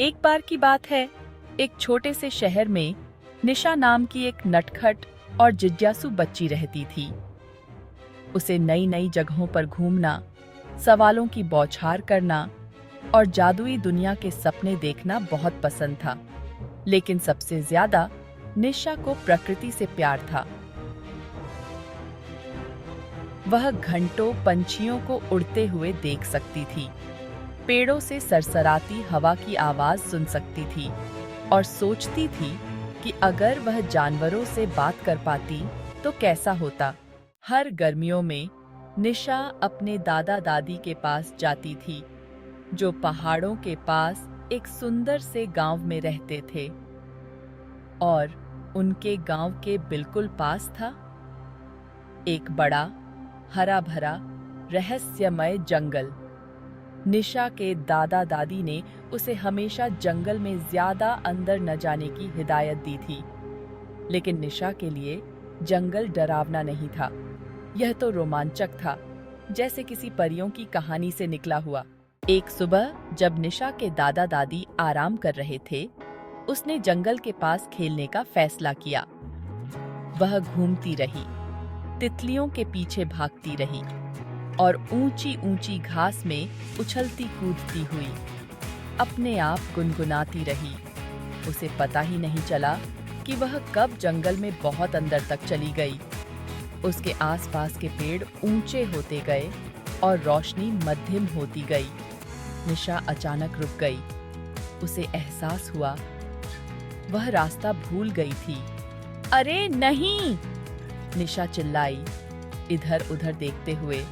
एक बार की बात है, एक छोटे से शहर में निशा नाम की एक नटखट और जिज्ञासु बच्ची रहती थी। उसे नई नई जगहों पर घूमना, सवालों की बौछार करना और जादुई दुनिया के सपने देखना बहुत पसंद था। लेकिन सबसे ज्यादा निशा को प्रकृति से प्यार था। वह घंटों पंछियों को उड़ते हुए देख सकती थी, पेड़ों से सरसराती हवा की आवाज सुन सकती थी और सोचती थी कि अगर वह जानवरों से बात कर पाती तो कैसा होता। हर गर्मियों में निशा अपने दादा दादी के पास जाती थी, जो पहाड़ों के पास एक सुंदर से गांव में रहते थे। और उनके गांव के बिल्कुल पास था एक बड़ा, हरा भरा, रहस्यमय जंगल। निशा के दादा दादी ने उसे हमेशा जंगल में ज्यादा अंदर न जाने की हिदायत दी थी। लेकिन निशा के लिए जंगल डरावना नहीं था, यह तो रोमांचक था, जैसे किसी परियों की कहानी से निकला हुआ। एक सुबह जब निशा के दादा दादी आराम कर रहे थे, उसने जंगल के पास खेलने का फैसला किया। वह घूमती रही, तितलियों के पीछे भागती रही और ऊंची ऊंची घास में उछलती कूदती हुई अपने आप गुनगुनाती रही। उसे पता ही नहीं चला कि वह कब जंगल में बहुत अंदर तक चली गई। उसके आसपास के पेड़ ऊंचे होते गए और रोशनी मध्यम होती गई। निशा अचानक रुक गई। उसे एहसास हुआ वह रास्ता भूल गई थी। अरे नहीं! निशा चिल्लाई, इधर उधर देखते हुए।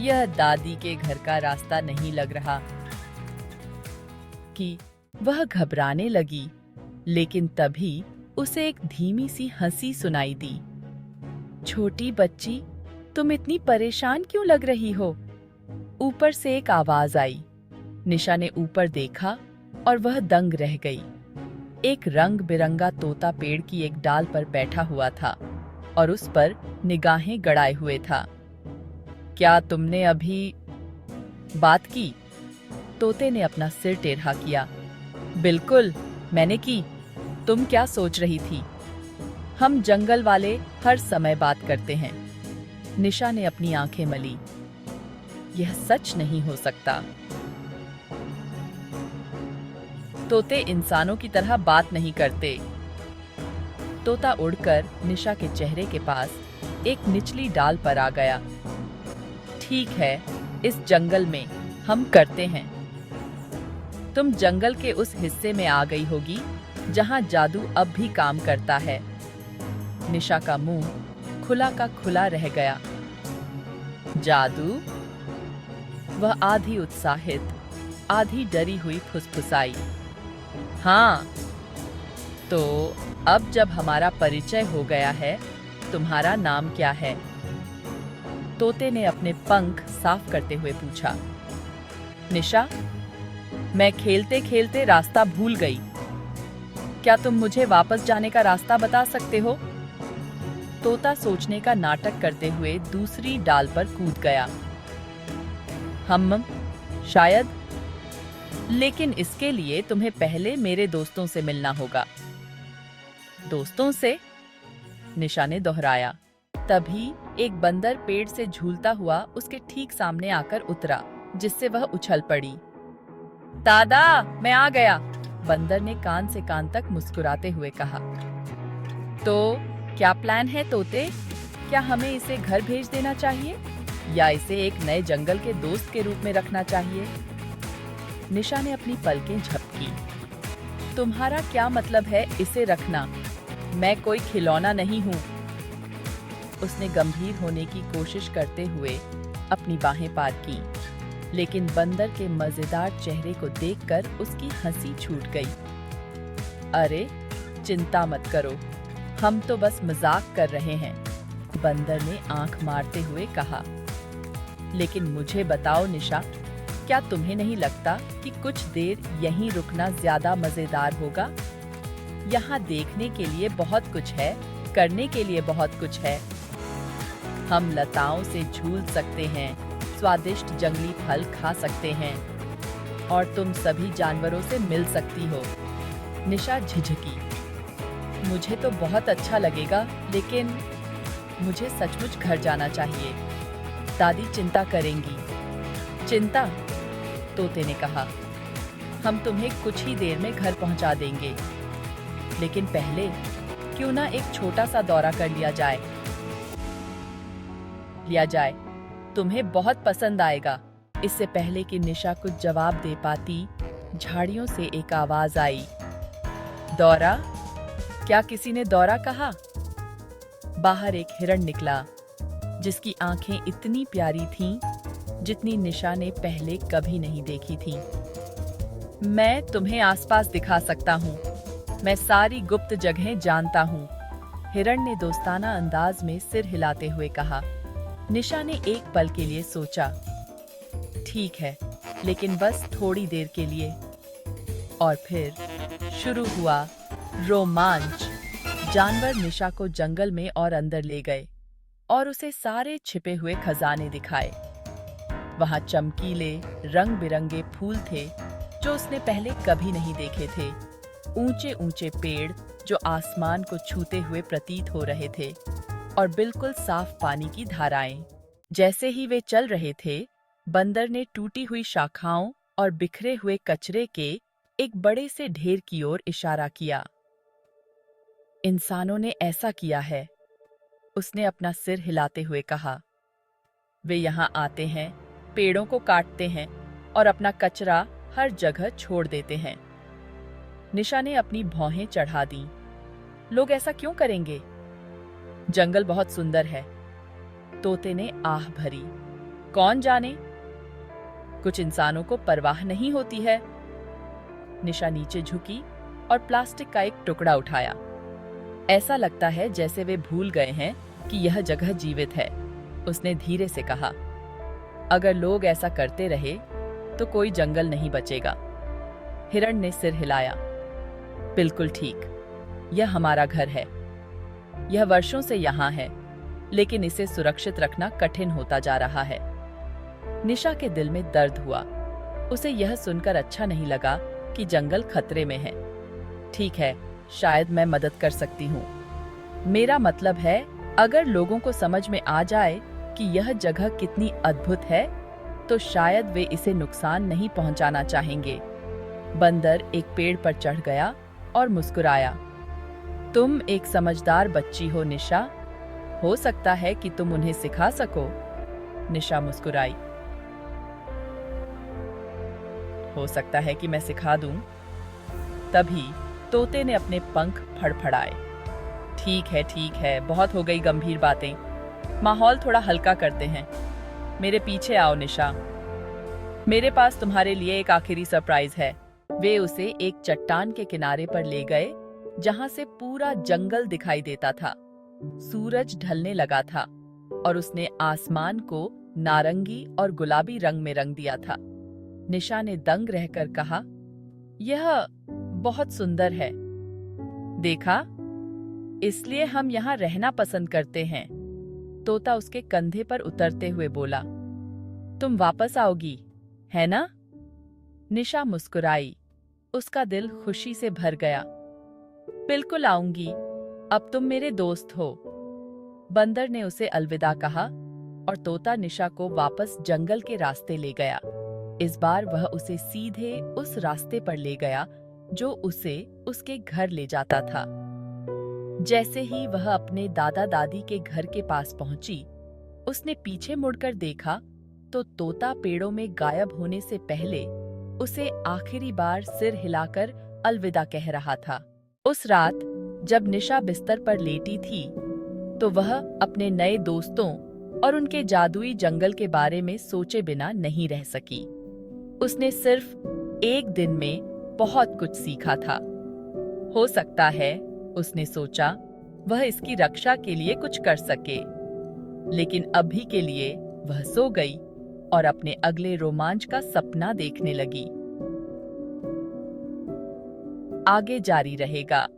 यह दादी के घर का रास्ता नहीं लग रहा। कि वह घबराने लगी, लेकिन तभी उसे एक धीमी सी हंसी सुनाई दी। छोटी बच्ची, तुम इतनी परेशान क्यों लग रही हो? ऊपर से एक आवाज आई। निशा ने ऊपर देखा और वह दंग रह गई। एक रंग बिरंगा तोता पेड़ की एक डाल पर बैठा हुआ था और उस पर निगाहें गड़ाए हुए था। क्या तुमने अभी बात की? तोते ने अपना सिर टेढ़ा किया। बिल्कुल, मैंने की। तुम क्या सोच रही थी? हम जंगल वाले हर समय बात करते हैं। निशा ने अपनी आंखें मली। यह सच नहीं हो सकता। तोते इंसानों की तरह बात नहीं करते। तोता उड़कर निशा के चेहरे के पास एक निचली डाल पर आ गया। ठीक है, इस जंगल में हम करते हैं। तुम जंगल के उस हिस्से में आ गई होगी जहां जादू अब भी काम करता है। निशा का मुंह खुला का खुला रह गया। जादू? वह आधी उत्साहित, आधी डरी हुई फुसफुसाई। हाँ, तो अब जब हमारा परिचय हो गया है, तुम्हारा नाम क्या है? तोते ने अपने पंख साफ करते हुए पूछा। निशा, मैं खेलते खेलते रास्ता भूल गई। क्या तुम मुझे वापस जाने का रास्ता बता सकते हो? तोता सोचने का नाटक करते हुए दूसरी डाल पर कूद गया। हम शायद, लेकिन इसके लिए तुम्हें पहले मेरे दोस्तों से मिलना होगा। दोस्तों से? निशा ने दोहराया। तभी एक बंदर पेड़ से झूलता हुआ उसके ठीक सामने आकर उतरा, जिससे वह उछल पड़ी। दादा, मैं आ गया, बंदर ने कान से कान तक मुस्कुराते हुए कहा। तो क्या प्लान है तोते? क्या हमें इसे घर भेज देना चाहिए या इसे एक नए जंगल के दोस्त के रूप में रखना चाहिए? निशा ने अपनी पलकें झपकी। तुम्हारा क्या मतलब है इसे रखना? मैं कोई खिलौना नहीं हूँ। उसने गंभीर होने की कोशिश करते हुए अपनी बाहें पार की, लेकिन बंदर के मजेदार चेहरे को देखकर उसकी हंसी छूट गई। अरे, चिंता मत करो, हम तो बस मजाक कर रहे हैं, बंदर ने आंख मारते हुए कहा। लेकिन मुझे बताओ निशा, क्या तुम्हें नहीं लगता कि कुछ देर यहीं रुकना ज्यादा मजेदार होगा? यहाँ देखने के लिए बहुत कुछ है, करने के लिए बहुत कुछ है। हम लताओं से झूल सकते हैं, स्वादिष्ट जंगली फल खा सकते हैं, और तुम सभी जानवरों से मिल सकती हो। निशा झिझकी। मुझे तो बहुत अच्छा लगेगा, लेकिन मुझे सचमुच घर जाना चाहिए। दादी चिंता करेंगी। चिंता? तोते ने कहा, हम तुम्हें कुछ ही देर में घर पहुंचा देंगे, लेकिन पहले क्यों ना एक छोटा सा दौरा कर लिया जाए। तुम्हें बहुत पसंद आएगा। इससे पहले कि निशा कुछ जवाब दे पाती, झाड़ियों से एक आवाज आई। दौरा? क्या किसी ने दौरा कहा? बाहर एक हिरण निकला, जिसकी आंखें इतनी प्यारी थीं, जितनी निशा ने पहले कभी नहीं देखी थीं। मैं तुम्हें आसपास दिखा सकता हूँ। मैं सारी गुप्त जगहें जानता हूँ। हिरण ने दोस्ताना अंदाज में सिर हिलाते हुए कहा। निशा ने एक पल के लिए सोचा, ठीक है, लेकिन बस थोड़ी देर के लिए। और फिर शुरू हुआ रोमांच। जानवर निशा को जंगल में और अंदर ले गए और उसे सारे छिपे हुए खजाने दिखाए। वहां चमकीले रंग बिरंगे फूल थे जो उसने पहले कभी नहीं देखे थे। ऊंचे ऊंचे पेड़ जो आसमान को छूते हुए प्रतीत हो रहे थे, और बिल्कुल साफ पानी की धाराएं। जैसे ही वे चल रहे थे, बंदर ने टूटी हुई शाखाओं और बिखरे हुए कचरे के एक बड़े से ढेर की ओर इशारा किया। इंसानों ने ऐसा किया है, उसने अपना सिर हिलाते हुए कहा। वे यहाँ आते हैं, पेड़ों को काटते हैं और अपना कचरा हर जगह छोड़ देते हैं। निशा ने अपनी भौहें चढ़ा दी। लोग ऐसा क्यों करेंगे? जंगल बहुत सुंदर है। तोते ने आह भरी। कौन जाने, कुछ इंसानों को परवाह नहीं होती है। निशा नीचे झुकी और प्लास्टिक का एक टुकड़ा उठाया। ऐसा लगता है जैसे वे भूल गए हैं कि यह जगह जीवित है, उसने धीरे से कहा। अगर लोग ऐसा करते रहे तो कोई जंगल नहीं बचेगा। हिरण ने सिर हिलाया। बिल्कुल ठीक, यह हमारा घर है। यह वर्षों से यहाँ है, लेकिन इसे सुरक्षित रखना कठिन होता जा रहा है। निशा के दिल में दर्द हुआ। उसे यह सुनकर अच्छा नहीं लगा कि जंगल खतरे में है। ठीक है, शायद मैं मदद कर सकती हूँ। मेरा मतलब है, अगर लोगों को समझ में आ जाए कि यह जगह कितनी अद्भुत है, तो शायद वे इसे नुकसान नहीं पहुंचाना चाहेंगे। बंदर एक पेड़ पर चढ़ गया और मुस्कुराया। तुम एक समझदार बच्ची हो निशा, हो सकता है कि तुम उन्हें सिखा सको। निशा मुस्कुराई। हो सकता है कि मैं सिखा दूं। तभी तोते ने अपने पंख फड़फड़ाए। ठीक है, बहुत हो गई गंभीर बातें। माहौल थोड़ा हल्का करते हैं। मेरे पीछे आओ निशा। मेरे पास तुम्हारे लिए एक आखिरी सरप्राइज है। वे उसे एक चट्टान के किनारे पर ले गए, जहां से पूरा जंगल दिखाई देता था। सूरज ढलने लगा था और उसने आसमान को नारंगी और गुलाबी रंग में रंग दिया था। निशा ने दंग रहकर कहा, यह बहुत सुंदर है। देखा, इसलिए हम यहाँ रहना पसंद करते हैं। तोता उसके कंधे पर उतरते हुए बोला। तुम वापस आओगी, है ना? निशा मुस्कुराई। उसका दिल खुशी से भर गया। बिल्कुल आऊंगी, अब तुम मेरे दोस्त हो। बंदर ने उसे अलविदा कहा और तोता निशा को वापस जंगल के रास्ते ले गया। इस बार वह उसे सीधे उस रास्ते पर ले गया जो उसे उसके घर ले जाता था। जैसे ही वह अपने दादा दादी के घर के पास पहुंची, उसने पीछे मुड़कर देखा तो तोता पेड़ों में गायब होने से पहले उसे आखिरी बार सिर हिलाकर अलविदा कह रहा था। उस रात जब निशा बिस्तर पर लेटी थी, तो वह अपने नए दोस्तों और उनके जादुई जंगल के बारे में सोचे बिना नहीं रह सकी। उसने सिर्फ एक दिन में बहुत कुछ सीखा था। हो सकता है, उसने सोचा, वह इसकी रक्षा के लिए कुछ कर सके। लेकिन अभी के लिए वह सो गई और अपने अगले रोमांच का सपना देखने लगी। आगे जारी रहेगा।